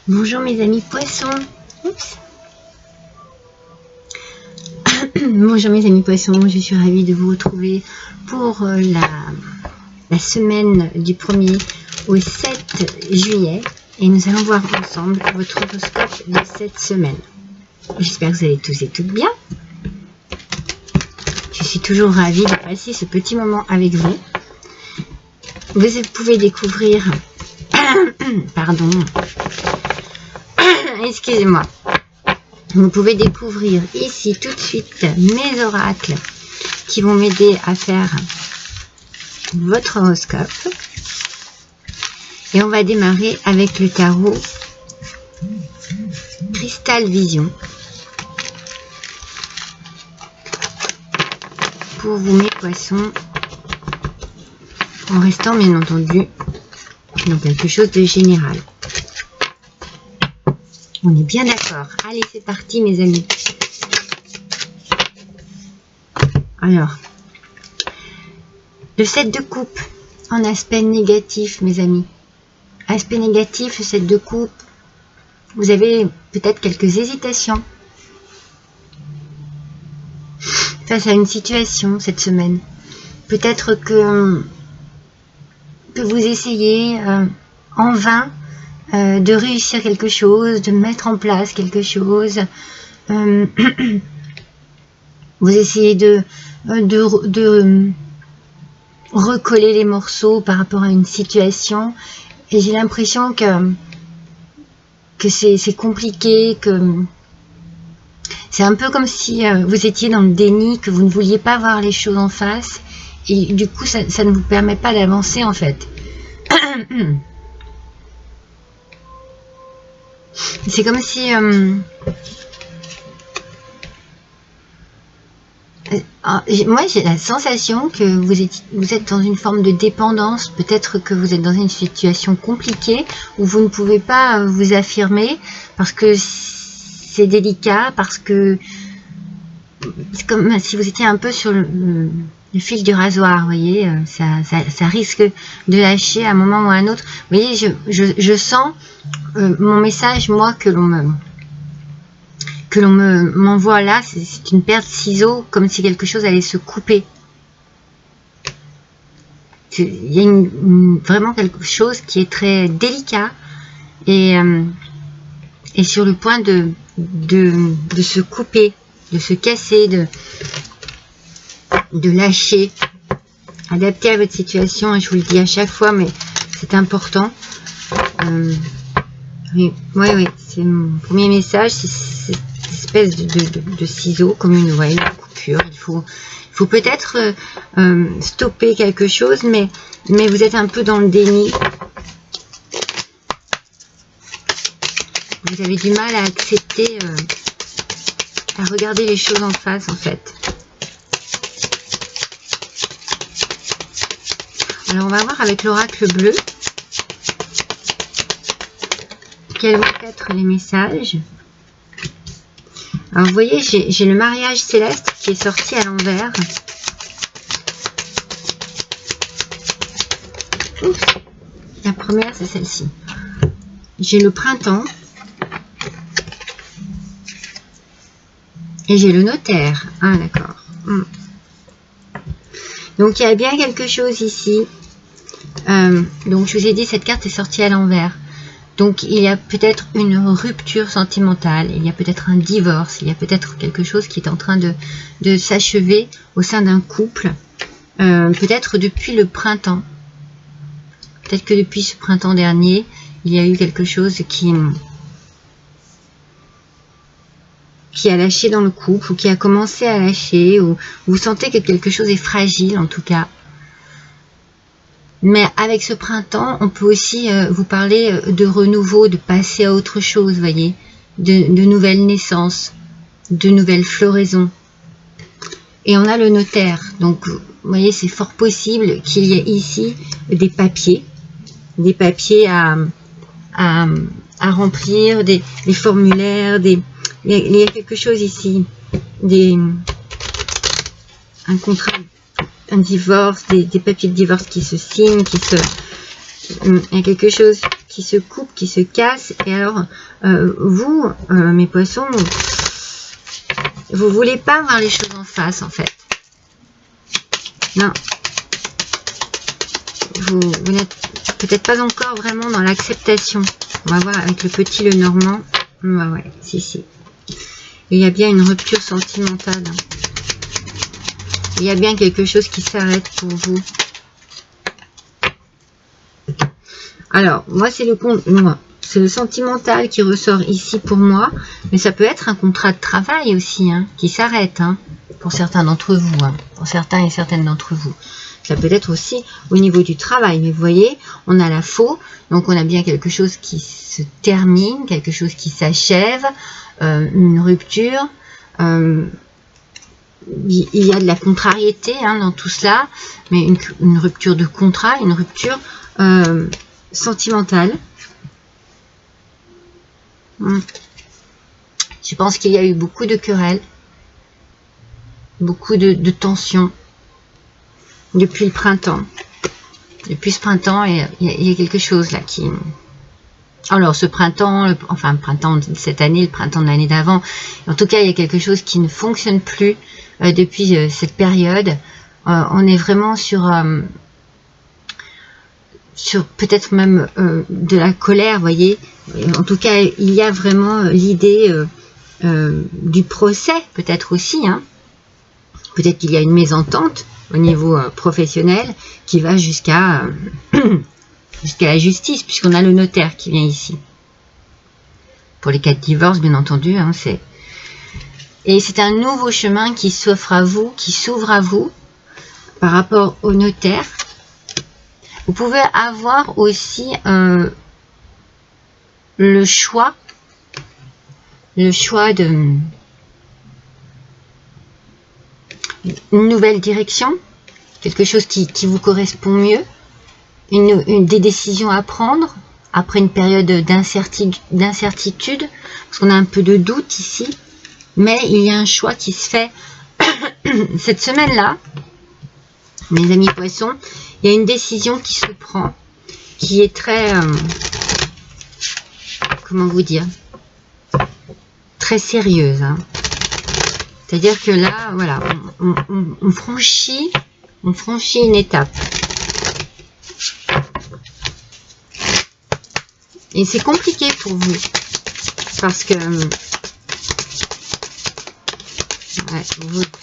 Bonjour mes amis poissons. Oups. Bonjour mes amis poissons, je suis ravie de vous retrouver pour la semaine du 1er au 7 juillet et nous allons voir ensemble votre horoscope de cette semaine. J'espère que vous allez tous et toutes bien. Je suis toujours ravie de passer ce petit moment avec vous. Vous pouvez découvrir pardon, excusez-moi. Vous pouvez découvrir ici tout de suite mes oracles qui vont m'aider à faire votre horoscope. Et on va démarrer avec le tarot Cristal Vision. Pour vous mes poissons, en restant bien entendu dans quelque chose de général. On est bien d'accord. Allez, c'est parti mes amis. Alors, le 7 de coupe en aspect négatif mes amis. Aspect négatif, le 7 de coupe, vous avez peut-être quelques hésitations face à une situation cette semaine. Peut-être que vous essayez en vain de réussir quelque chose, de mettre en place quelque chose. Vous essayez de recoller les morceaux par rapport à une situation. Et j'ai l'impression que c'est compliqué, que c'est un peu comme si vous étiez dans le déni, que vous ne vouliez pas voir les choses en face. Et du coup, ça ne vous permet pas d'avancer en fait. C'est comme si moi j'ai la sensation que vous êtes dans une forme de dépendance. Peut-être que vous êtes dans une situation compliquée où vous ne pouvez pas vous affirmer parce que c'est délicat, parce que c'est comme si vous étiez un peu sur le fil du rasoir, vous voyez, ça risque de lâcher à un moment ou à un autre. Vous voyez, je sens mon message, moi, que l'on m'envoie là, c'est une paire de ciseaux, comme si quelque chose allait se couper. Il y a vraiment quelque chose qui est très délicat et sur le point de se couper, de se casser, de lâcher, adapté à votre situation. Et je vous le dis à chaque fois, mais c'est important. Oui, c'est mon premier message, c'est cette espèce de ciseaux, comme une coupure. Il faut peut-être stopper quelque chose, mais vous êtes un peu dans le déni. Vous avez du mal à accepter, à regarder les choses en face, en fait. Alors, on va voir avec l'oracle bleu quels vont être les messages. Alors, vous voyez, j'ai le mariage céleste qui est sorti à l'envers. La première, c'est celle-ci. J'ai le printemps. Et j'ai le notaire. Ah, d'accord. Donc, il y a bien quelque chose ici. Donc, je vous ai dit, cette carte est sortie à l'envers. Donc, il y a peut-être une rupture sentimentale, il y a peut-être un divorce, il y a peut-être quelque chose qui est en train de s'achever au sein d'un couple. Peut-être depuis le printemps. Peut-être que depuis ce printemps dernier, il y a eu quelque chose qui a lâché dans le couple, ou qui a commencé à lâcher, ou vous sentez que quelque chose est fragile en tout cas. Mais avec ce printemps, on peut aussi vous parler de renouveau, de passer à autre chose, vous voyez, de nouvelles naissances, de nouvelles floraisons. Et on a le notaire. Donc, vous voyez, c'est fort possible qu'il y ait ici des papiers à remplir, des formulaires, il y a quelque chose ici, un contrat, un divorce, des papiers de divorce qui se signent, il y a quelque chose qui se coupe, qui se casse. Et alors, vous, mes poissons, vous voulez pas voir les choses en face, en fait. Non. Vous n'êtes peut-être pas encore vraiment dans l'acceptation. On va voir avec le petit le normand. Ouais, si. Il y a bien une rupture sentimentale. Il y a bien quelque chose qui s'arrête pour vous. Alors, moi, c'est le sentimental qui ressort ici pour moi. Mais ça peut être un contrat de travail aussi, hein, qui s'arrête, hein, pour certains d'entre vous, hein, pour certains et certaines d'entre vous. Ça peut être aussi au niveau du travail. Mais vous voyez, on a la faux. Donc, on a bien quelque chose qui se termine, quelque chose qui s'achève, une rupture. Il y a de la contrariété, hein, dans tout cela. Mais une rupture de contrat, une rupture sentimentale. Je pense qu'il y a eu beaucoup de querelles. Beaucoup de tensions. Depuis le printemps. Depuis ce printemps, il y a quelque chose là qui... Alors ce printemps, enfin le printemps de cette année, le printemps de l'année d'avant, en tout cas il y a quelque chose qui ne fonctionne plus depuis cette période. On est vraiment sur peut-être même de la colère, vous voyez. En tout cas, il y a vraiment l'idée du procès, peut-être aussi, hein. Peut-être qu'il y a une mésentente au niveau professionnel qui va jusqu'à la justice, puisqu'on a le notaire qui vient ici. Pour les cas de divorce, bien entendu, hein, et c'est un nouveau chemin qui s'offre à vous, qui s'ouvre à vous par rapport au notaire. Vous pouvez avoir aussi le choix de une nouvelle direction, quelque chose qui vous correspond mieux, des décisions à prendre après une période d'incertitude, parce qu'on a un peu de doute ici, mais il y a un choix qui se fait cette semaine-là, mes amis poissons. Il y a une décision qui se prend, qui est très, comment vous dire, très sérieuse, hein. C'est-à-dire que là, voilà, on franchit une étape. Et c'est compliqué pour vous, parce que ouais,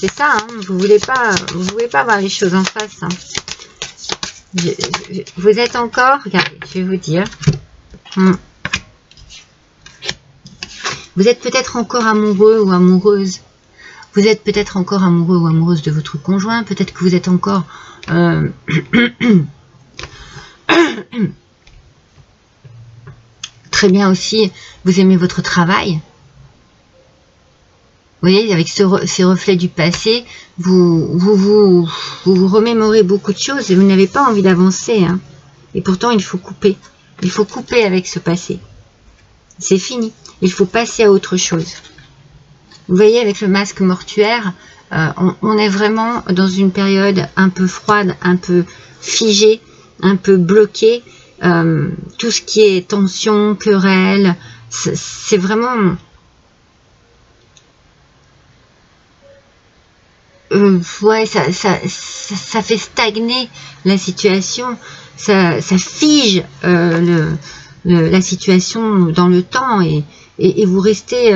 c'est ça, hein, vous voulez pas voir les choses en face, hein. Vous êtes encore, regardez, je vais vous dire, vous êtes peut-être encore amoureux ou amoureuse. Vous êtes peut-être encore amoureux ou amoureuse de votre conjoint. Peut-être que vous êtes encore... très bien aussi, vous aimez votre travail. Vous voyez, avec ces reflets du passé, vous remémorez beaucoup de choses et vous n'avez pas envie d'avancer, hein. Et pourtant, il faut couper. Il faut couper avec ce passé. C'est fini. Il faut passer à autre chose. Vous voyez, avec le masque mortuaire, on est vraiment dans une période un peu froide, un peu figée, un peu bloquée. Tout ce qui est tension, querelle, c'est vraiment... ouais, ça fait stagner la situation, ça fige la situation dans le temps et vous restez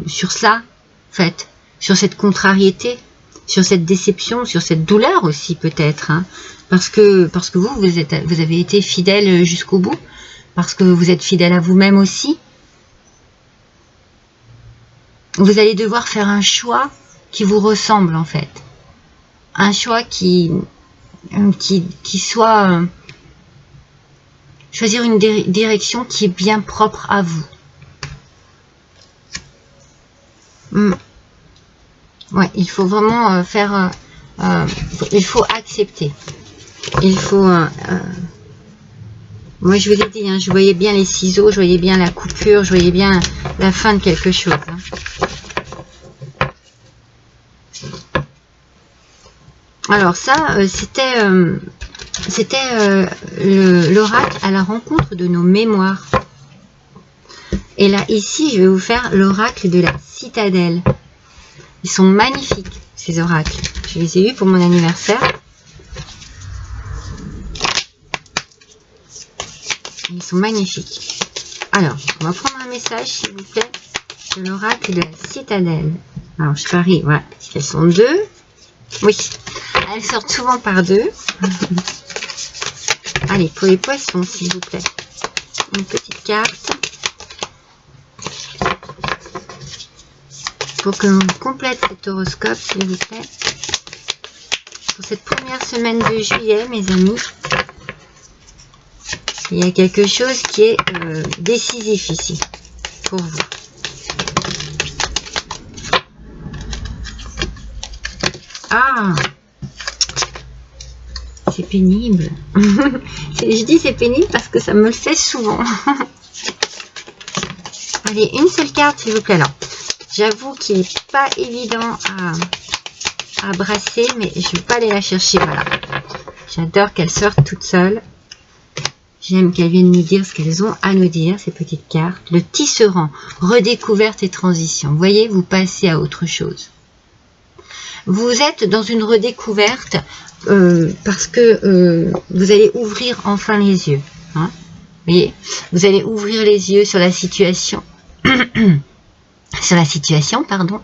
sur cela, en fait, sur cette contrariété, sur cette déception, sur cette douleur aussi peut-être, hein, parce que vous avez été fidèle jusqu'au bout, parce que vous êtes fidèle à vous-même aussi. Vous allez devoir faire un choix qui vous ressemble en fait, un choix qui soit choisir une direction qui est bien propre à vous. Ouais, il faut vraiment faire... il faut accepter. Il faut... moi, je vous ai dit, hein, je voyais bien les ciseaux, je voyais bien la coupure, je voyais bien la fin de quelque chose. Hein. Alors ça, c'était C'était l'oracle à la rencontre de nos mémoires. Et là, ici, je vais vous faire l'oracle de la citadelle. Ils sont magnifiques, ces oracles. Je les ai eus pour mon anniversaire. Ils sont magnifiques. Alors, on va prendre un message, s'il vous plaît, de l'oracle de la citadelle. Alors, je parie, voilà, elles sont deux. Oui, elles sortent souvent par deux. Allez, pour les poissons, s'il vous plaît. Une petite carte. Pour que l'on complète cet horoscope, s'il vous plaît. Pour cette première semaine de juillet, mes amis. Il y a quelque chose qui est décisif ici, pour vous. Ah, c'est pénible. Je dis c'est pénible parce que ça me le fait souvent. Allez, une seule carte, s'il vous plaît. Alors, j'avoue qu'il n'est pas évident à brasser, mais je ne vais pas aller la chercher. Voilà. J'adore qu'elles sortent toutes seules. J'aime qu'elles viennent nous dire ce qu'elles ont à nous dire, ces petites cartes. Le tisserand, redécouverte et transition. Vous voyez, vous passez à autre chose. Vous êtes dans une redécouverte parce que vous allez ouvrir enfin les yeux. Hein, vous voyez, vous allez ouvrir les yeux sur la situation. Sur la situation, pardon.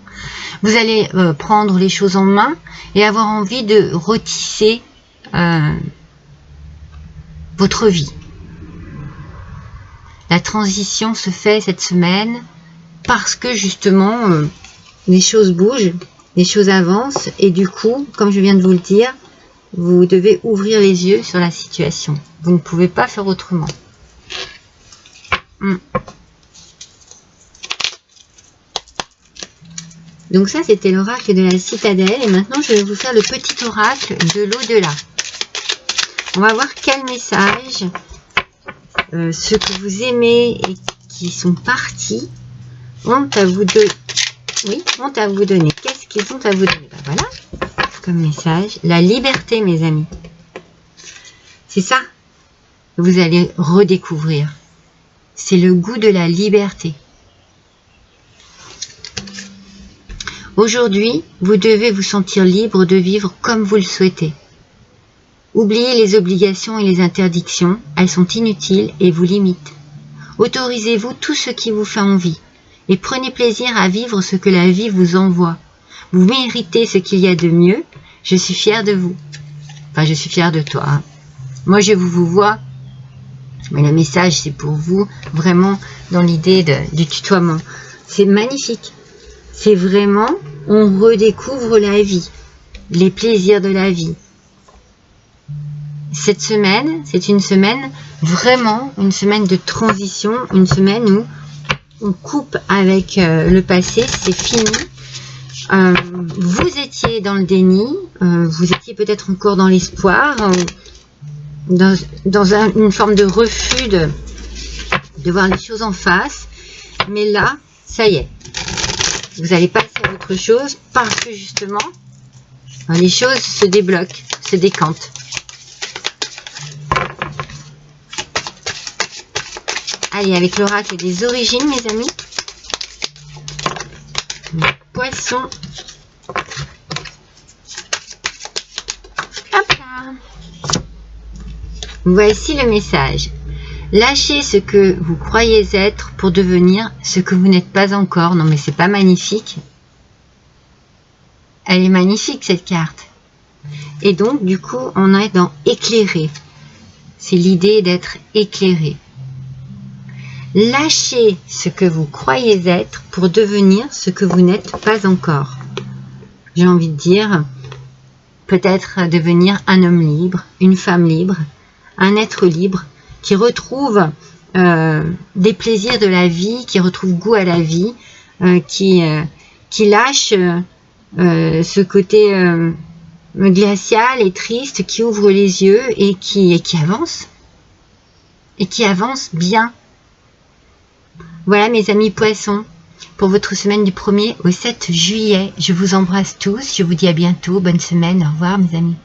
Vous allez prendre les choses en main et avoir envie de retisser votre vie. La transition se fait cette semaine parce que justement les choses bougent, les choses avancent et du coup, comme je viens de vous le dire, vous devez ouvrir les yeux sur la situation. Vous ne pouvez pas faire autrement. Donc ça, c'était l'oracle de la citadelle. Et maintenant, je vais vous faire le petit oracle de l'au-delà. On va voir quel message ceux que vous aimez et qui sont partis ont à vous donner. Oui, ont à vous donner. Qu'est-ce qu'ils ont à vous donner? Ben voilà, comme message. La liberté, mes amis. C'est ça que vous allez redécouvrir. C'est le goût de la liberté. Aujourd'hui, vous devez vous sentir libre de vivre comme vous le souhaitez. Oubliez les obligations et les interdictions, elles sont inutiles et vous limitent. Autorisez-vous tout ce qui vous fait envie et prenez plaisir à vivre ce que la vie vous envoie. Vous méritez ce qu'il y a de mieux, je suis fière de vous. Enfin, je suis fière de toi. Hein. Moi, je vous vois, mais le message, c'est pour vous, vraiment dans l'idée du tutoiement. C'est magnifique. C'est vraiment, on redécouvre la vie, les plaisirs de la vie. Cette semaine, c'est une semaine, vraiment une semaine de transition, une semaine où on coupe avec le passé, c'est fini. Vous étiez dans le déni, vous étiez peut-être encore dans l'espoir, dans une forme de refus de voir les choses en face, mais là, ça y est. Vous allez passer à autre chose parce que justement, les choses se débloquent, se décantent. Allez, avec l'oracle des origines, mes amis. Poisson. Hop là. Voici le message. Lâchez ce que vous croyez être pour devenir ce que vous n'êtes pas encore. Non, mais c'est pas magnifique. Elle est magnifique, cette carte. Et donc, du coup, on est dans éclairer. C'est l'idée d'être éclairé. Lâchez ce que vous croyez être pour devenir ce que vous n'êtes pas encore. J'ai envie de dire, peut-être devenir un homme libre, une femme libre, un être libre qui retrouve des plaisirs de la vie, qui retrouve goût à la vie, qui lâche ce côté glacial et triste, qui ouvre les yeux et qui avance. Et qui avance bien. Voilà mes amis poissons, pour votre semaine du 1er au 7 juillet. Je vous embrasse tous, je vous dis à bientôt, bonne semaine, au revoir mes amis.